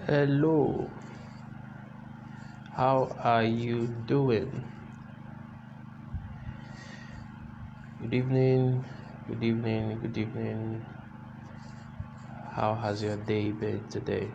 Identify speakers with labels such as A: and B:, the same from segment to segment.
A: Hello, how are you doing? Good evening, good evening, good evening. How has your day been today?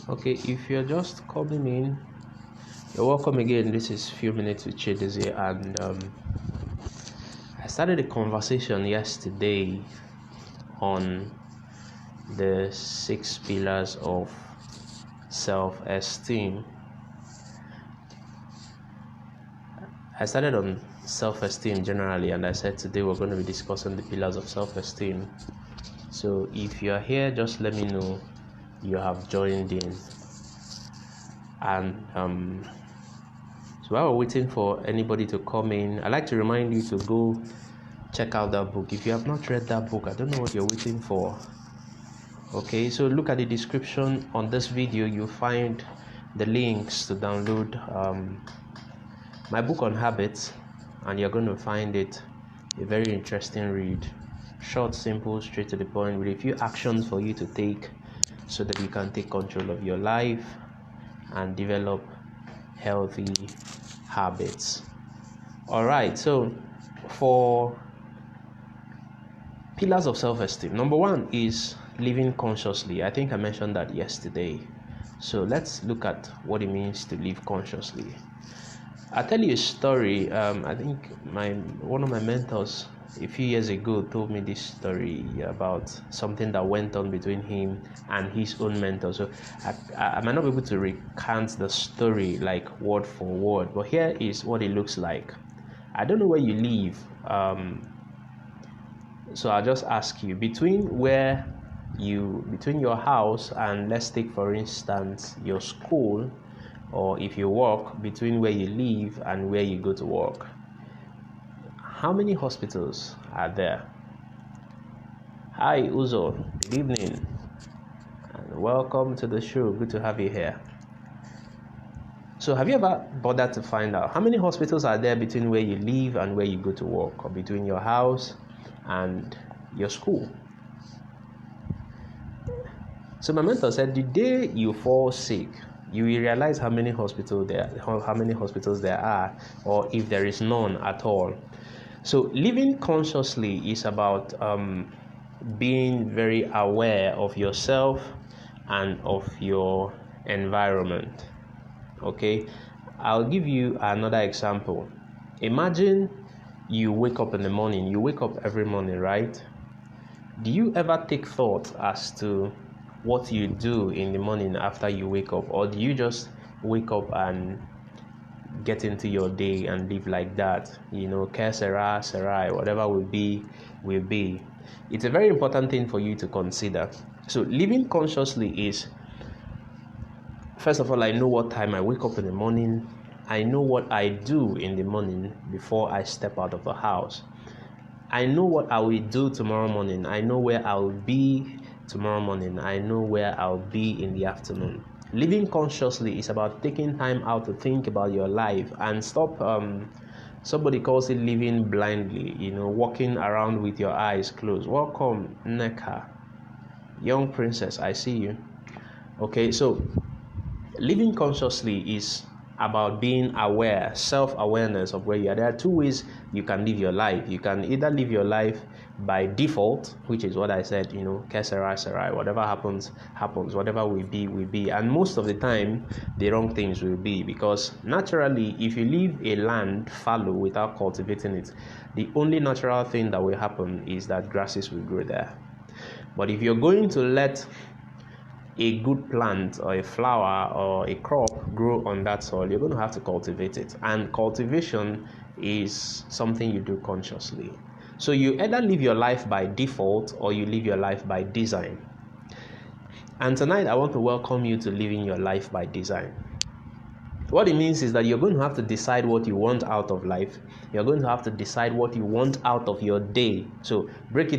A: Okay, if you're just coming in, you're welcome again. This is Few Minutes with Chidizi, and I started a conversation yesterday on the 6 pillars of self esteem. I started on self-esteem generally, and I said today we're going to be discussing the pillars of self-esteem. So if you're here, just let me know you have joined in. And so while we're waiting for anybody to come in, I'd like to remind you to go check out that book. If you have not read that book, I don't know what you're waiting for. Okay, so look at the description on this video. You'll find the links to download my book on habits, and you're going to find it a very interesting read. Short, simple, straight to the point, with a few actions for you to take so that you can take control of your life and develop healthy habits. All right, so for pillars of self-esteem, number one is living consciously. I think I mentioned that yesterday. So let's look at what it means to live consciously. I'll tell you a story. I think one of my mentors a few years ago told me this story about something that went on between him and his own mentor. So I might not be able to recount the story like word for word, but here is what it looks like. I don't know where you live, so I'll just ask you, between your house and, let's take for instance your school, or if you walk between where you live and where you go to work, how many hospitals are there? Hi Uzo, good evening and welcome to the show. Good to have you here. So have you ever bothered to find out how many hospitals are there between where you live and where you go to work, or between your house and your school? So my mentor said the day you fall sick, you will realize how many hospitals there are, or if there is none at all. So living consciously is about being very aware of yourself and of your environment. Okay, I'll give you another example. Imagine you wake up in the morning. You wake up every morning, right? Do you ever take thought as to what you do in the morning after you wake up, or do you just wake up and get into your day and live like that? Que sera, sera, whatever will be. It's a very important thing for you to consider. So living consciously is, first of all, I know what time I wake up in the morning. I know what I do in the morning before I step out of the house. I know what I will do tomorrow morning. I know where I will be tomorrow morning. I know where I'll be in the afternoon. Living consciously is about taking time out to think about your life and stop, somebody calls it living blindly, walking around with your eyes closed. Welcome, Neka. Young princess, I see you. Okay, so living consciously is about being aware, self-awareness of where you are. There are two ways you can live your life. You can either live your life by default, which is what I said, que sera, sera, whatever happens, whatever will be. And most of the time, the wrong things will be, because naturally, if you leave a land fallow without cultivating it, the only natural thing that will happen is that grasses will grow there. But if you're going to let a good plant or a flower or a crop grow on that soil, you're going to have to cultivate it. And cultivation is something you do consciously. So you either live your life by default or you live your life by design. And tonight I want to welcome you to living your life by design. What it means is that you're going to have to decide what you want out of life. You're going to have to decide what you want out of your day. So break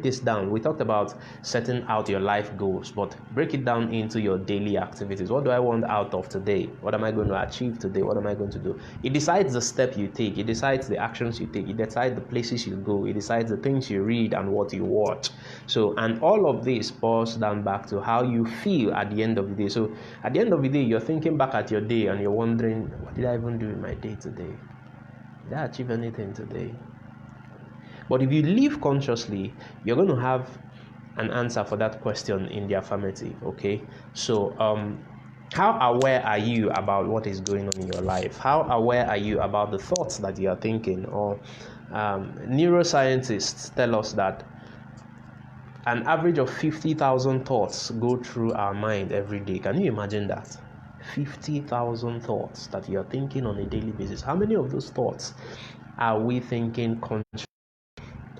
A: this down. We talked about setting out your life goals, but break it down into your daily activities. What do I want out of today? What am I going to achieve today? What am I going to do? It decides the step you take. It decides the actions you take. It decides the places you go. It decides the things you read and what you watch. So, and all of this boils down back to how you feel at the end of the day. So at the end of the day, you're thinking back at your day and you're wondering, what did I even do in my day today? Did I achieve anything today? But if you live consciously, you're going to have an answer for that question in the affirmative. Okay, so how aware are you about what is going on in your life? How aware are you about the thoughts that you are thinking? Or neuroscientists tell us that an average of 50,000 thoughts go through our mind every day. Can you imagine that? 50,000 thoughts that you're thinking on a daily basis. How many of those thoughts are we thinking consciously?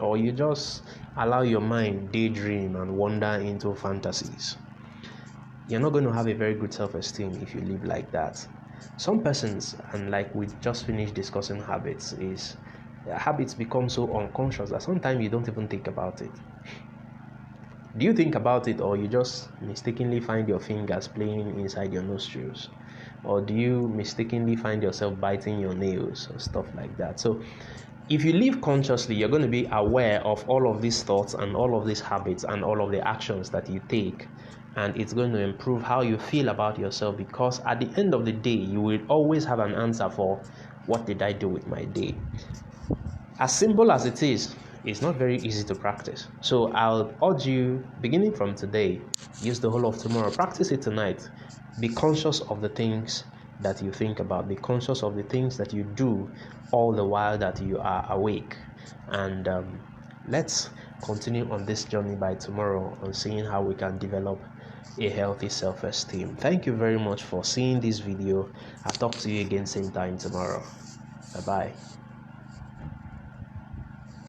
A: Or you just allow your mind daydream and wander into fantasies? You're not going to have a very good self-esteem if you live like that. Some persons, and like we just finished discussing habits, is habits become so unconscious that sometimes you don't even think about it. Do you think about it, or you just mistakenly find your fingers playing inside your nostrils? Or do you mistakenly find yourself biting your nails or stuff like that? So if you live consciously, you're going to be aware of all of these thoughts and all of these habits and all of the actions that you take. And it's going to improve how you feel about yourself, because at the end of the day, you will always have an answer for, what did I do with my day? As simple as it is, it's not very easy to practice. So I'll urge you, beginning from today, use the whole of tomorrow, practice it tonight. Be conscious of the things that you think about. Be conscious of the things that you do all the while that you are awake. And let's continue on this journey by tomorrow on seeing how we can develop a healthy self-esteem. Thank you very much for seeing this video. I'll talk to you again same time tomorrow. Bye-bye.